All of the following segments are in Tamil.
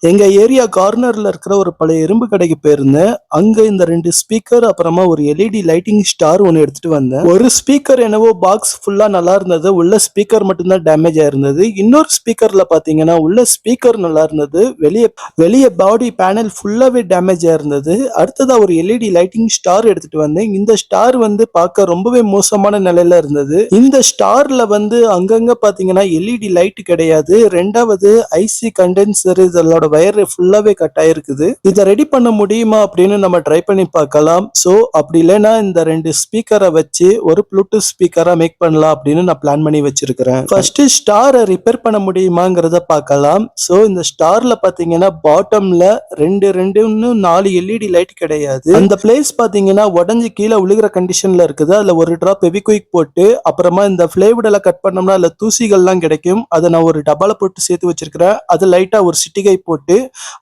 எங்க ஏரியா கார்னர்ல இருக்கிற ஒரு பழைய இரும்பு கடைக்கு போயிருந்தேன். அங்க இந்த 2 ஸ்பீக்கர் அப்புறமா ஒரு எல்இடி லைட்டிங் ஸ்டார் ஒன்னு எடுத்துட்டு வந்தேன். ஒரு ஸ்பீக்கர் என்னவோ பாக்ஸ் ஃபுல்லா நல்லா இருந்தது. உள்ள ஸ்பீக்கர் மட்டும் தான் டேமேஜ் ஆயிருந்தது. இன்னொரு ஸ்பீக்கர்ல பாத்தீங்கன்னா உள்ள ஸ்பீக்கர் நல்லா இருந்தது. வெளிய வெளிய பாடி பேனல் ஃபுல்லாவே டேமேஜ் ஆயிருந்தது. அடுத்ததா ஒரு எல்இடி லைட்டிங் ஸ்டார் எடுத்துட்டு வந்தேன். இந்த ஸ்டார் வந்து பார்க்க ரொம்பவே மோசமான நிலையில இருந்தது. இந்த ஸ்டார்ல வந்து அங்கங்க பாத்தீங்கன்னா எல்இடி லைட் கிடையாது. ரெண்டாவது ஐசி கண்டென்சர் இதோட வயர் ஃபுல்லாவே கட் ஆயிருக்குது. இதை ரெடி பண்ண முடியுமா அப்படின்னு நம்ம ட்ரை பண்ணி பார்க்கலாம். சோ அப்படி இல்லைன்னா இந்த 2 ஸ்பீக்கரை வச்சு ஒரு ப்ளூடூத் ஸ்பீக்கரா மேக் பண்ணலாம் அப்படின்னு நான் பிளான் பண்ணி வச்சிருக்கிறேன். ஃபர்ஸ்ட் ஸ்டாரை ரிப்பேர் பண்ண முடியுமாங்கிறத பார்க்கலாம். சோ இந்த ஸ்டார்ல பாத்தீங்கன்னா பாட்டம்ல 4 எல்இடி லைட் கிடையாது. அந்த பிளேஸ் பாத்தீங்கன்னா உடஞ்சி கீழே விழுகிற கண்டிஷன்ல இருக்குது. அதுல ஒரு டிராப் ஃபெவிக்விக் போட்டு அப்புறமா இந்த பிளேவுட் கட் பண்ணோம்னா அதுல தூசிகள்லாம் கிடைக்கும். அதை நான் ஒரு டப்பால போட்டு சேர்த்து வச்சிருக்கிறேன். அது லைட்டா ஒரு சிட்டிகை போட்டு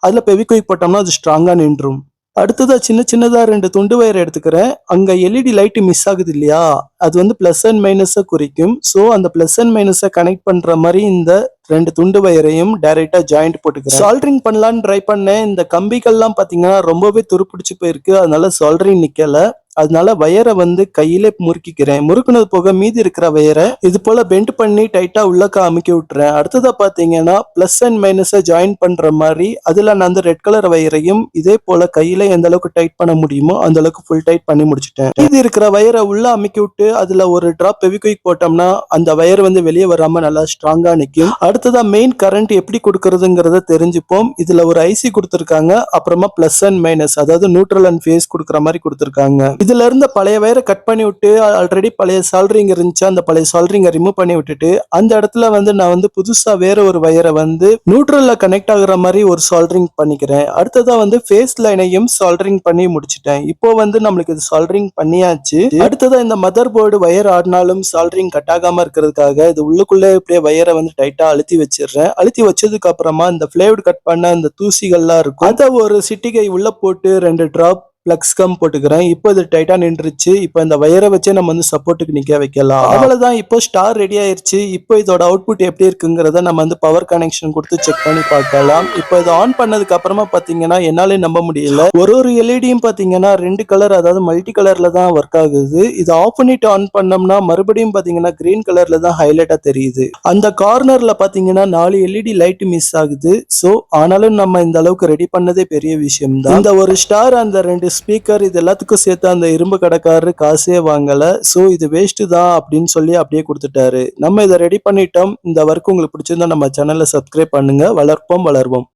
அதுல ஃபெவிக்விக் போட்டோம்னா அது ஸ்ட்ராங்கா நின்றும். அடுத்ததா சின்னதா 2 துண்டு வயர் எடுத்துக்கிறேன். அங்க எல்இடி லைட் மிஸ் ஆகுது இல்லையா, அது வந்து பிளஸ் அண்ட் மைனஸை குறிக்கும். ஸோ அந்த பிளஸ் அண்ட் மைனஸை கனெக்ட் பண்ற மாதிரி இந்த 2 துண்டு வயரையும் டைரக்டா ஜாயிண்ட் போட்டுக்கிறேன். சால்டரிங் பண்ணலான்னு ட்ரை பண்ணேன். இந்த கம்பிகள்லாம் பாத்தீங்கன்னா ரொம்பவே துருப்பிடிச்சு போயிருக்கு. அதனால சால்டரிங் நிக்கல. அதனால வயரை வந்து கையிலே முறுக்கிக்கிறேன். முறுக்குனது போக மீதி இருக்கிற வயரை இது போல பெண்ட் பண்ணி டைட்டா உள்ளக்க அமுக்கி விட்டுறேன். அடுத்ததா பாத்தீங்கன்னா பிளஸ் அண்ட் மைனஸை ஜாயின் பண்ற மாதிரி அதுல நான் அந்த ரெட் கலர் வயரையும் இதே போல கையில எந்த அளவுக்கு டைட் பண்ண முடியுமோ அந்த அளவுக்கு ஃபுல் டைட் பண்ணி முடிச்சிட்டேன். மீதி இருக்கிற வயரை உள்ள அமுக்கி விட்டு அதுல ஒரு டிராப் ஃபெவிக்விக் போட்டோம்னா அந்த வயர் வந்து வெளியே வராம நல்லா ஸ்ட்ராங்கா நிக்கும். அடுத்ததா மெயின் கரண்ட் எப்படி கொடுக்கறதுங்கிறத தெரிஞ்சுப்போம். இதுல ஒரு ஐசி கொடுத்திருக்காங்க. அப்புறமா பிளஸ் அண்ட் மைனஸ் அதாவது நியூட்ரல் அண்ட் ஃபேஸ் கொடுக்குற மாதிரி கொடுத்திருக்காங்க. இதுல இருந்த பழைய வயரை கட் பண்ணி விட்டு ஆல்ரெடி பழைய சால்டரிங் இருந்துச்சு. அந்த பழைய சால்டரிங்கை ரிமூவ் பண்ணி விட்டுட்டு அந்த இடத்துல வந்து நான் வந்து புதுசா வேற ஒரு வயரை வந்து நியூட்ரல்ல கனெக்ட் ஆகுற மாதிரி ஒரு சால்டரிங் பண்ணிக்கிறேன். அடுத்ததா வந்து ஃபேஸ் லைனையும் சால்டரிங் பண்ணி முடிச்சிட்டேன். இப்போ வந்து நம்மளுக்கு இது சால்டரிங் பண்ணியாச்சு. அடுத்ததா இந்த மதர் போர்டு வயர் ஆடினாலும் சால்டரிங் கட் ஆகாம இருக்கிறதுக்காக இது உள்ளுக்குள்ள இப்படியே வயரை வந்து டைட்டா அழுத்தி வச்சிடுறேன். அழுத்தி வச்சதுக்கு அப்புறமா இந்த பிளேவுட் கட் பண்ண அந்த தூசிகள்லாம் இருக்கும். அதை ஒரு சிட்டிகை உள்ள போட்டு 2 டிராப் பிளக்ஸ் கம் போட்டுக்கிறேன். இப்போ இது டைட்டா நின்றுச்சு. இப்போ இந்த வயரை வச்சே நம்ம வந்து சப்போர்ட்டுக்கு நிக்க வைக்கலாம். அவ்வளவுதான். இப்போ ஸ்டார் ரெடி ஆயிருச்சு. இப்போ இதோட அவுட்புட் எப்படி இருக்குங்கிறத நம்ம வந்து பவர் கனெக்ஷன் கொடுத்து செக் பண்ணி பார்க்கலாம். இப்போ இதை ஆன் பண்ணதுக்கு அப்புறமா பாத்தீங்கன்னா என்னாலே நம்ப முடியல. ஒரு எல்இடியும் பாத்தீங்கன்னா 2 கலர் அதாவது மல்டி கலர்ல தான் ஒர்க் ஆகுது. இதை ஆஃப் பண்ணிட்டு ஆன் பண்ணோம்னா மறுபடியும் பாத்தீங்கன்னா கிரீன் கலர்ல தான் ஹைலைட்டா தெரியுது. அந்த கார்னர்ல பாத்தீங்கன்னா 4 எல்இடி லைட் மிஸ் ஆகுது. சோ ஆனாலும் நம்ம இந்த அளவுக்கு ரெடி பண்ணதே பெரிய விஷயம் தான். இந்த ஒரு ஸ்டார் அந்த 2 ஸ்பீக்கர் இது எல்லாத்துக்கும் சேர்த்து அந்த இரும்பு கடைக்காரரு காசே வாங்கல. சோ இது வேஸ்ட் தான் அப்படின்னு சொல்லி அப்படியே கொடுத்துட்டாரு. நம்ம இதை ரெடி பண்ணிட்டோம். இந்த ஒர்க் உங்களுக்கு பிடிச்சிருந்தா நம்ம சேனலை சப்ஸ்கிரைப் பண்ணுங்க. வளர்ப்போம் வளர்வோம்.